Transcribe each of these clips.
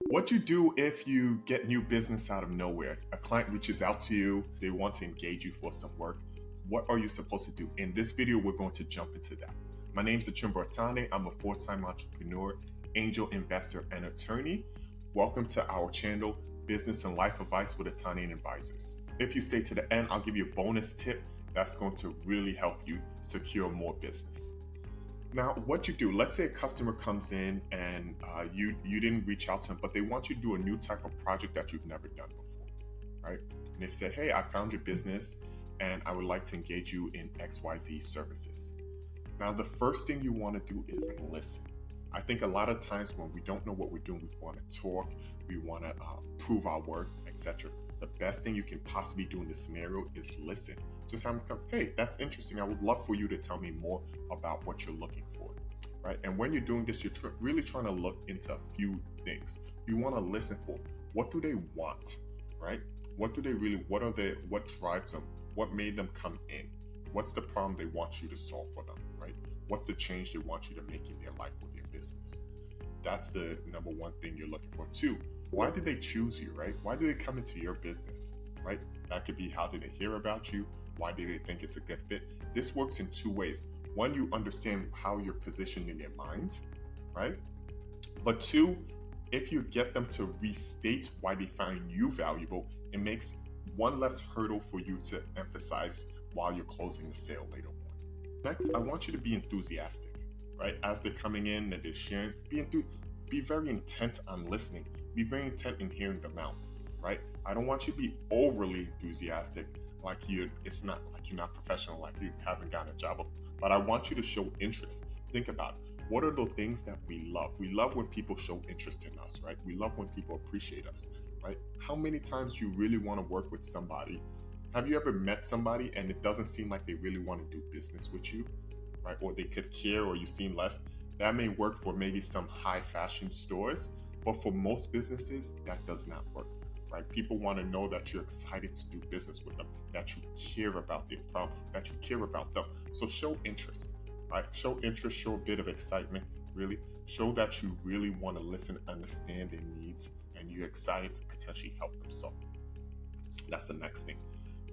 What you do if you get new business out of nowhere? A client reaches out to you, they want to engage you for some work. What are you supposed to do? In this video, we're going to jump into that. My name is Achimba Atane. I'm a full-time entrepreneur, angel investor, and attorney. Welcome to our channel, Business and Life Advice with Atane Advisors. If you stay to the end, I'll give you a bonus tip that's going to really help you secure more business. Now, what you do, let's say a customer comes in and you didn't reach out to them, but they want you to do a new type of project that you've never done before, right? And they've said, hey, I found your business and I would like to engage you in XYZ services. Now, the first thing you want to do is listen. I think a lot of times when we don't know what we're doing, we want to talk, we want to prove our worth, etc. The best thing you can possibly do in this scenario is listen. Just have them come, hey, that's interesting. I would love for you to tell me more about what you're looking for, right? And when you're doing this, you're really trying to look into a few things. You want to listen for what do they want, right? What do they really, what drives them? What made them come in? What's the problem they want you to solve for them, right? What's the change they want you to make in their life or their business? That's the number one thing you're looking for. Two, why did they choose you, right? Why did they come into your business, right? That could be how did they hear about you? Why do they think it's a good fit? This works in two ways. One, you understand how you're positioned in their mind, right? But two, if you get them to restate why they find you valuable, it makes one less hurdle for you to emphasize while you're closing the sale later on. Next, I want you to be enthusiastic, right? As they're coming in and they're sharing, be very intent on listening. Be very intent in hearing them out, right? I don't want you to be overly enthusiastic, it's not like you're not professional, like you haven't gotten a job, but I want you to show interest. Think about it. What are the things that we love? We love when people show interest in us, right? We love when people appreciate us, right? How many times you really want to work with somebody? Have you ever met somebody and it doesn't seem like they really want to do business with you, right? Or they could care or you seem less. That may work for maybe some high fashion stores, but for most businesses, that does not work, right? People want to know that you're excited to do business with them, that you care about their problem, that you care about them. So show interest, right? Show interest, show a bit of excitement, really. Show that you really want to listen, understand their needs, and you're excited to potentially help them solve. That's the next thing.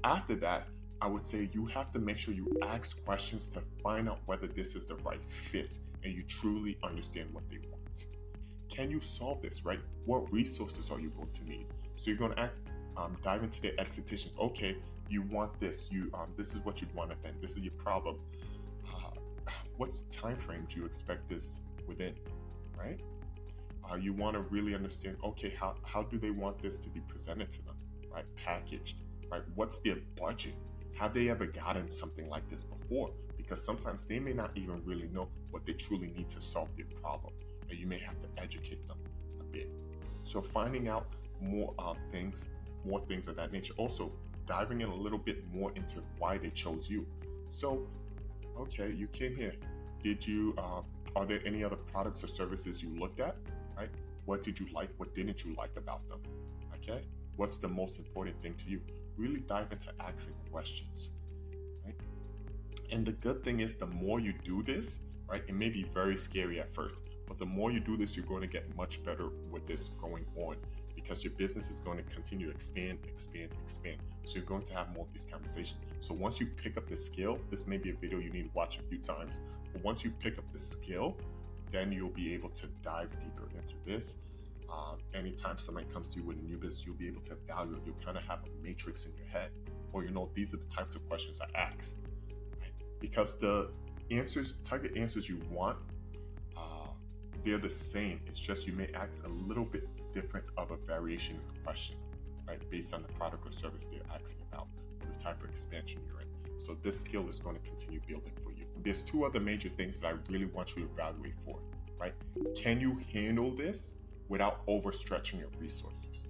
After that, I would say you have to make sure you ask questions to find out whether this is the right fit and you truly understand what they want. Can you solve this, right? What resources are you going to need? So you're going to dive into their expectations. Okay, you want this. This is what you want, then this is your problem. What's the time frame do you expect this within, right? You want to really understand. Okay, how do they want this to be presented to them, right? Packaged, right? What's their budget? Have they ever gotten something like this before? Because sometimes they may not even really know what they truly need to solve their problem, and you may have to educate them a bit. So finding out more things of that nature. Also, diving in a little bit more into why they chose you. So, okay, you came here. Did you? Are there any other products or services you looked at? Right? What did you like? What didn't you like about them? Okay. What's the most important thing to you? Really dive into asking questions, right? And the good thing is the more you do this, right, it may be very scary at first, but the more you do this, you're going to get much better with this going on because your business is going to continue to expand. So you're going to have more of these conversations. So once you pick up the skill, this may be a video you need to watch a few times, but once you pick up the skill, then you'll be able to dive deeper into this. Anytime somebody comes to you with a new business, you'll be able to evaluate. You'll kind of have a matrix in your head, or these are the types of questions I ask, right? Because the target answers you want, they're the same. It's just you may ask a little bit different of a variation of the question, right? Based on the product or service they're asking about, or the type of expansion you're in. So this skill is going to continue building for you. There's two other major things that I really want you to evaluate for, right? Can you handle this without overstretching your resources?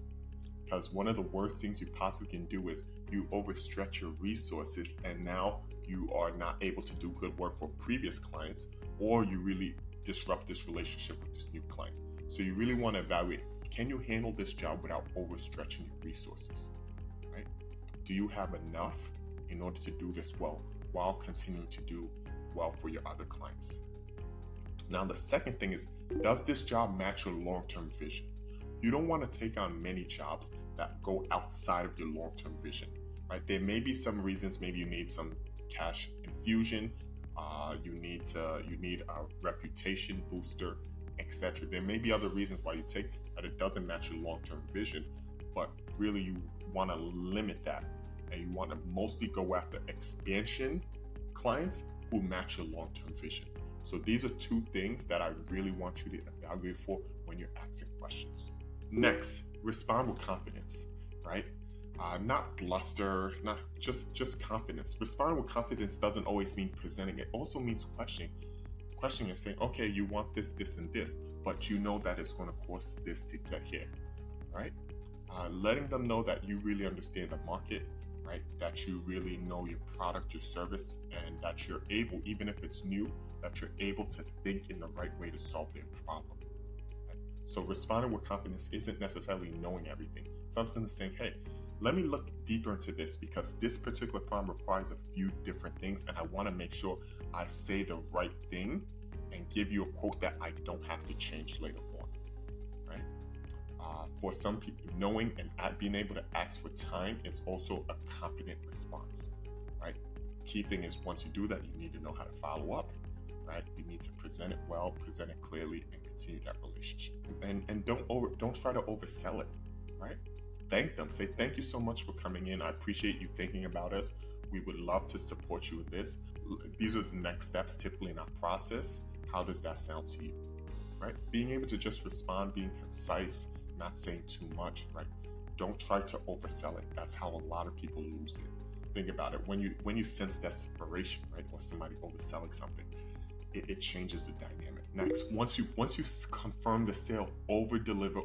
Because one of the worst things you possibly can do is you overstretch your resources and now you are not able to do good work for previous clients, or you really disrupt this relationship with this new client. So you really want to evaluate, can you handle this job without overstretching your resources, right? Do you have enough in order to do this well while continuing to do well for your other clients? Now, the second thing is, does this job match your long-term vision? You don't want to take on many jobs that go outside of your long-term vision, right? There may be some reasons. Maybe you need some cash infusion. You need a reputation booster, etc. There may be other reasons why you take that it doesn't match your long-term vision, but really you want to limit that, and you want to mostly go after expansion clients who match your long-term vision. So these are two things that I really want you to evaluate for when you're asking questions. Next, respond with confidence, right? Not bluster, not just confidence. Responding with confidence doesn't always mean presenting. It also means questioning and saying, okay, you want this, this, and this, but you know that it's going to cost this to get here, right? Letting them know that you really understand the market, right? That you really know your product, your service, and that you're able, even if it's new, that you're able to think in the right way to solve their problem. Right? So responding with confidence isn't necessarily knowing everything. Something saying, hey, let me look deeper into this because this particular problem requires a few different things, and I want to make sure I say the right thing and give you a quote that I don't have to change later on, right? For some people, knowing and being able to ask for time is also a confident response, right? Key thing is once you do that, you need to know how to follow up, right? You need to present it well, present it clearly, and continue that relationship. And don't try to oversell it, right? Thank them. Say thank you so much for coming in. I appreciate you thinking about us. We would love to support you with this. These are the next steps typically in our process. How does that sound to you? Right? Being able to just respond, being concise, not saying too much, right? Don't try to oversell it. That's how a lot of people lose it. Think about it. When you sense desperation, right, or somebody overselling something, it changes the dynamic. Next, once you confirm the sale, over deliver.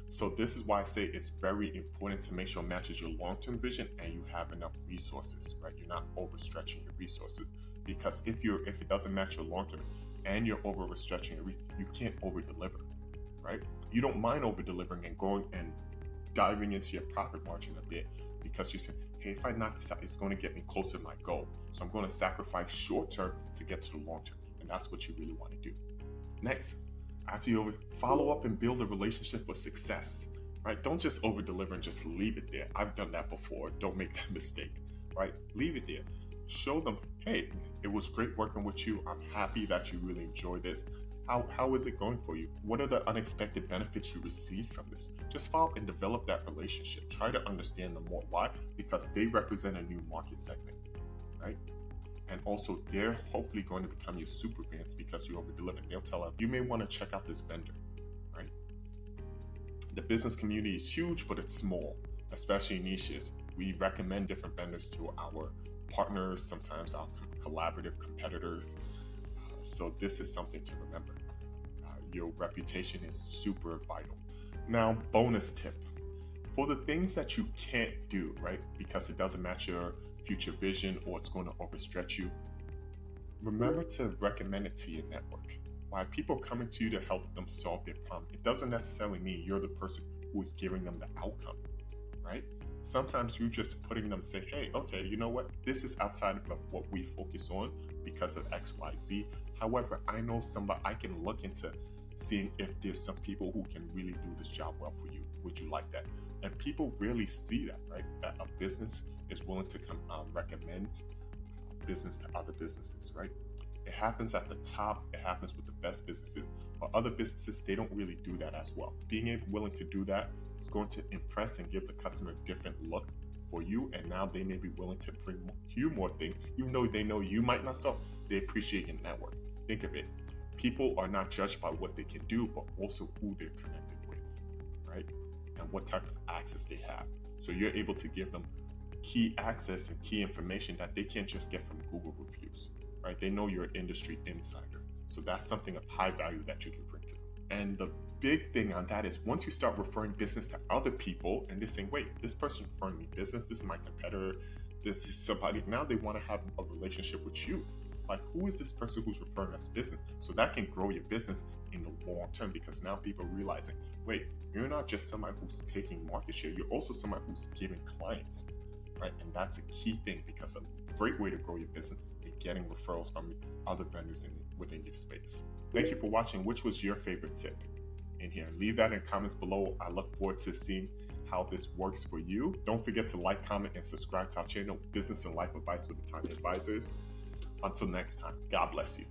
So this is why I say it's very important to make sure it matches your long-term vision and you have enough resources, right? You're not overstretching your resources, because if it doesn't match your long-term and you're overstretching it, you can't over-deliver, right? You don't mind over-delivering and going and diving into your profit margin a bit because you say, hey, if I knock this out, it's going to get me closer to my goal. So I'm going to sacrifice short-term to get to the long-term, and that's what you really want to do. Next, after you follow up and build a relationship for success, right? Don't just over deliver and just leave it there. I've done that before. Don't make that mistake, right? Leave it there. Show them, hey, it was great working with you. I'm happy that you really enjoyed this. How is it going for you? What are the unexpected benefits you received from this? Just follow up and develop that relationship. Try to understand them more. Why? Because they represent a new market segment, right? And also, they're hopefully going to become your super fans because you over-deliver. They'll tell us, you may want to check out this vendor, right? The business community is huge, but it's small, especially niches. We recommend different vendors to our partners, sometimes our collaborative competitors. So this is something to remember. Your reputation is super vital. Now, bonus tip. For the things that you can't do, right, because it doesn't match your future vision or it's going to overstretch you, remember to recommend it to your network. Why people are coming to you to help them solve their problem, it doesn't necessarily mean you're the person who is giving them the outcome, right? Sometimes you're just putting them, say, hey, okay, you know what? This is outside of what we focus on because of X, Y, Z. However, I know somebody, I can look into seeing if there's some people who can really do this job well for you. Would you like that? And people really see that, right? That a business is willing to come recommend business to other businesses, right? It happens at the top. It happens with the best businesses. But other businesses, they don't really do that as well. Being willing to do that is going to impress and give the customer a different look for you. And now they may be willing to bring you more things, even though they know you might not sell. They appreciate your network. Think of it. People are not judged by what they can do, but also who they're connected with, right? And what type of access they have. So you're able to give them key access and key information that they can't just get from Google reviews, right? They know you're an industry insider. So that's something of high value that you can bring to them. And the big thing on that is once you start referring business to other people and they're saying, wait, this person's referring me business, this is my competitor, this is somebody, now they want to have a relationship with you. Like, who is this person who's referring us business? So that can grow your business in the long term because now people are realizing, wait, you're not just somebody who's taking market share, you're also somebody who's giving clients, right? And that's a key thing because a great way to grow your business is getting referrals from other vendors within your space. Thank you for watching. Which was your favorite tip? in here. Leave that in comments below. I look forward to seeing how this works for you. Don't forget to like, comment, and subscribe to our channel, Business and Life Advice with the Tiny Advisors. Until next time, God bless you.